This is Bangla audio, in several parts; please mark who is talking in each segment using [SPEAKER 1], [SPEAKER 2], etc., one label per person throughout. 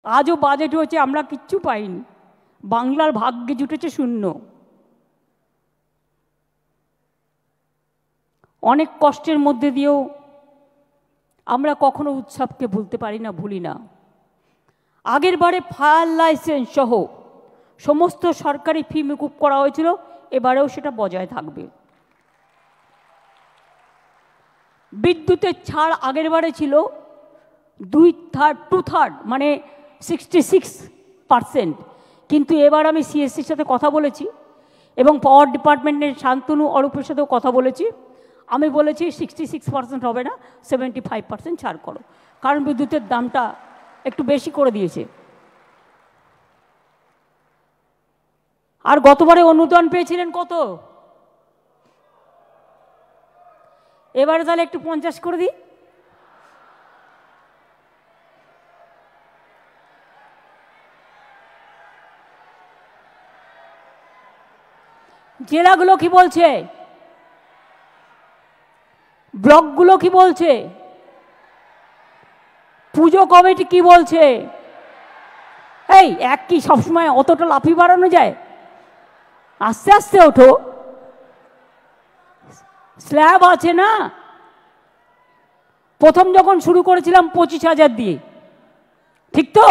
[SPEAKER 1] আজও বাজেট হয়েছে, আমরা কিচ্ছু পাইনি। বাংলার ভাগ্যে জুটেছে শূন্য। অনেক কষ্টের মধ্যে দিয়েও আমরা কখনো উৎসবকে ভুলতে পারি না, ভুলি না। আগের বারে ফায়ার লাইসেন্স সহ সমস্ত সরকারি ফি মকুব করা হয়েছিল, এবারেও সেটা বজায় থাকবে। বিদ্যুতের ছাড় আগের বারে ছিল 2/3 মানে 66%, কিন্তু এবার আমি সিএসসির সাথে কথা বলেছি এবং পাওয়ার ডিপার্টমেন্টের শান্তনু অরূপের সাথেও কথা বলেছি। আমি বলেছি 66% হবে না, 75% ছাড় করো, কারণ বিদ্যুতের দামটা একটু বেশি করে দিয়েছে। আর গতবারে অনুদান পেয়েছিলেন কত? এবারে তাহলে একটু 50 করে দিই। জেলাগুলো কি বলছে? ব্লকগুলো কি বলছে? পুজো কমিটি কি বলছে? এই এক কি সবসময় অতটা লাফি বাড়ানো যায়? আস্তে আস্তে ওঠো, স্ল্যাব আছে না। প্রথম যখন শুরু করেছিলাম 25,000 দিয়ে, ঠিক তো?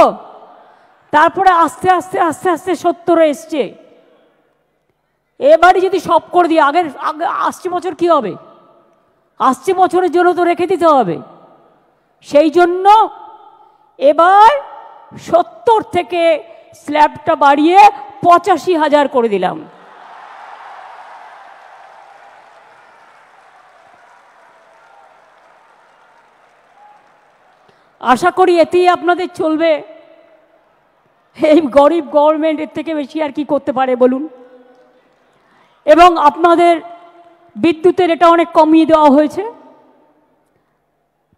[SPEAKER 1] তারপরে আস্তে আস্তে আস্তে আস্তে 70 এসছে। এবারে যদি সব করে দিই, আগে আসছে বছর কি হবে? আসছে বছরের জন্য তো রেখে দিতে হবে। সেই জন্য এবার 70 থেকে স্ল্যাবটা বাড়িয়ে 85,000 করে দিলাম। আশা করি এতেই আপনাদের চলবে। এই গরিব গভর্নমেন্ট এর থেকে বেশি আর কি করতে পারে বলুন? এবং আপনাদের বিদ্যুতের এটা অনেক কমিয়ে দেওয়া হয়েছে।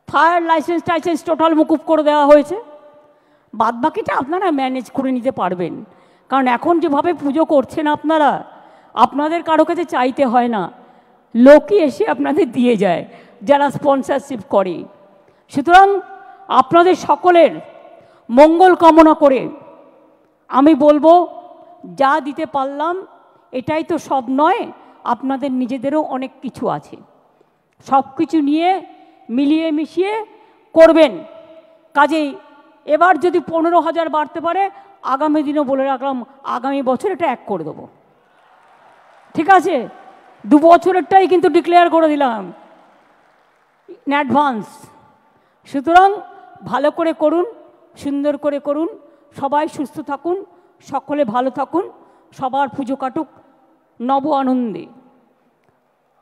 [SPEAKER 1] ফায়ার লাইসেন্স টাইসেন্স টোটাল মুকুব করে দেওয়া হয়েছে। বাদবাকিটা আপনারা ম্যানেজ করে নিতে পারবেন, কারণ এখন যেভাবে পুজো করছেন আপনারা, আপনাদের কারো কাছে চাইতে হয় না, লোকই এসে আপনাদের দিয়ে যায় যারা স্পন্সরশিপ করে। সুতরাং আপনাদের সকলের মঙ্গল কামনা করে আমি বলবো, যা দিতে পারলাম এটাই তো সব নয়, আপনাদের নিজেদেরও অনেক কিছু আছে। সব কিছু নিয়ে মিলিয়ে মিশিয়ে করবেন। কাজেই এবার যদি 15,000 বাড়তে পারে, আগামী দিনও বলে রাখলাম, আগামী বছর এটা 1 করে দেবো। ঠিক আছে? 2 বছরেরটাই কিন্তু ডিক্লেয়ার করে দিলাম ইন অ্যাডভান্স। সুতরাং ভালো করে করুন, সুন্দর করে করুন, সবাই সুস্থ থাকুন, সকলে ভালো থাকুন, সবার পুজো কাটুক নব আনন্দে।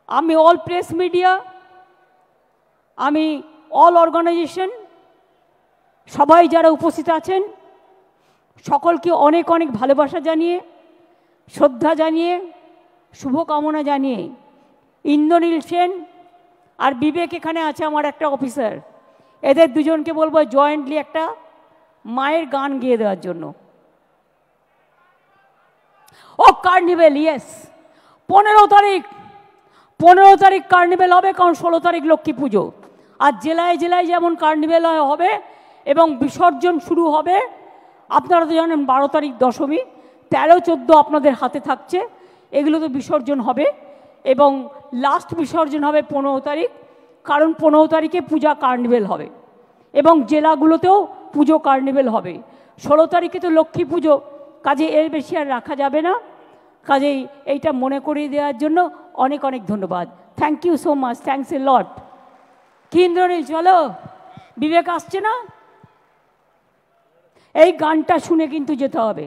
[SPEAKER 1] আমি অল প্রেস মিডিয়া, আমি অল অর্গানাইজেশন, সবাই যারা উপস্থিত আছেন সকলকে অনেক অনেক ভালোবাসা জানিয়ে, শ্রদ্ধা জানিয়ে, শুভকামনা জানিয়ে, ইন্দ্রনীল সেন আর বিবেক এখানে আছে আমার একটা অফিসার, এদের দুজনকে বলবো জয়েন্টলি একটা মায়ের গান গেয়ে দেওয়ার জন্য। ও কার্নিভেল, ইয়েস, 15 তারিখ কার্নিভেল হবে, কারণ 16 তারিখ লক্ষ্মী পুজো। আর জেলায় জেলায় যেমন কার্নিভেল হবে এবং বিসর্জন শুরু হবে। আপনারা তো জানেন 12 তারিখ দশমী, 13-14 আপনাদের হাতে থাকছে, এগুলো তো বিসর্জন হবে এবং লাস্ট বিসর্জন হবে 15 তারিখ, কারণ 15 তারিখে পূজা কার্নিভেল হবে এবং জেলাগুলোতেও পুজো কার্নিভেল হবে। 16 তারিখে তো লক্ষ্মী পুজো, কাজে এর বেশি আর রাখা যাবে না। কাজেই এইটা মনে করিয়ে দেওয়ার জন্য অনেক অনেক ধন্যবাদ। Thank you so much, thanks a lot. কি ইন্দ্রনীল, চলো, বিবেক আসছে না? এই গানটা শুনে কিন্তু যেতে হবে।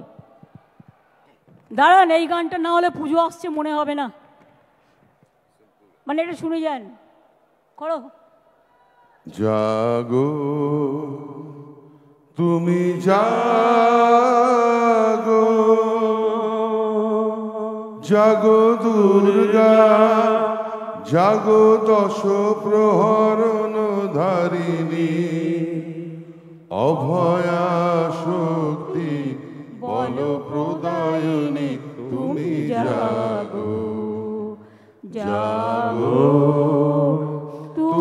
[SPEAKER 1] দাঁড়ান, এই গানটা না হলে পুজো আসছে মনে হবে না, মানে এটা শুনে যান, করো।
[SPEAKER 2] জাগো তুমি জাগো, জাগো দুর্গা, জাগো 10 প্রহরণ ধারিণী, অভয়া শক্তি বল প্রদায়িনী, তুমি জাগো, জাগো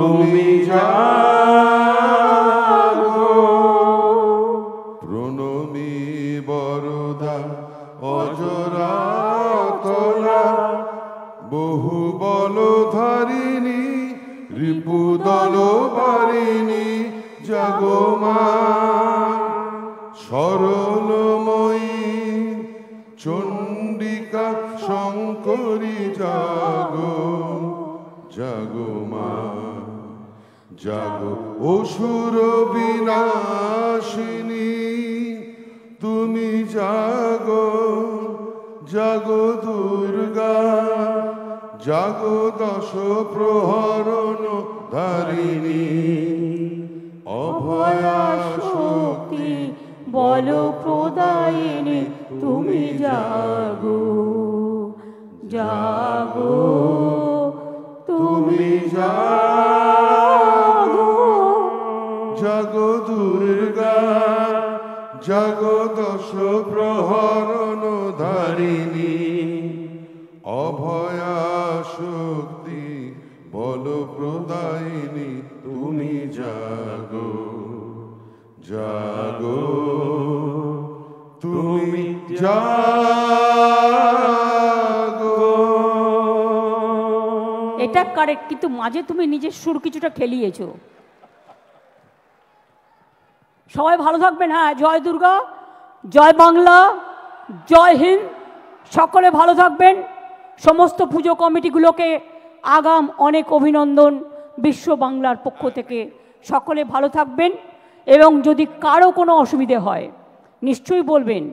[SPEAKER 2] তুমি জাগো, প্রণমী বরদা অজরা তলা বহু বলধারিণী রিপুদল বারিণী জাগো মা সরলময়ী চণ্ডিকা শঙ্করী জাগো জাগো মা জাগো অসুর বিনাশিনী তুমি জাগো জাগো দুর্গা জাগো দশ প্রহরণ ধারিণী অভয়া শক্তি
[SPEAKER 1] বল প্রদায়িনী তুমি জাগো জাগো তুমি জাগো
[SPEAKER 2] জাগো দুর্গা জাগো দশ প্রহরণ ধারিণী অভয়া শক্তি বল প্রদায়িনী তুমি জাগো জাগো তুমি জাগো।
[SPEAKER 1] এটা কারেক্ট, কিন্তু মাঝে তুমি নিজের সুর কিছুটা খেলিয়েছো। সবাই ভালো থাকবেন। হ্যাঁ, জয় দুর্গা, জয় বাংলা, জয় হিন্দ। সকলে ভালো থাকবেন। সমস্ত পুজো কমিটিগুলোকে আগাম অনেক অভিনন্দন বিশ্ব বাংলার পক্ষ থেকে। সকলে ভালো থাকবেন এবং যদি কারো কোনো অসুবিধে হয় নিশ্চয়ই বলবেন।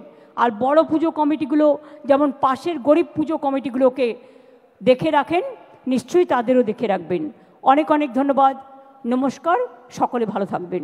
[SPEAKER 1] আর বড় পুজো কমিটিগুলো যেমন পাশের গরিব পুজো কমিটিগুলোকে দেখে রাখেন, নিশ্চয়ই তাদেরও দেখে রাখবেন। অনেক অনেক ধন্যবাদ, নমস্কার, সকলে ভালো থাকবেন।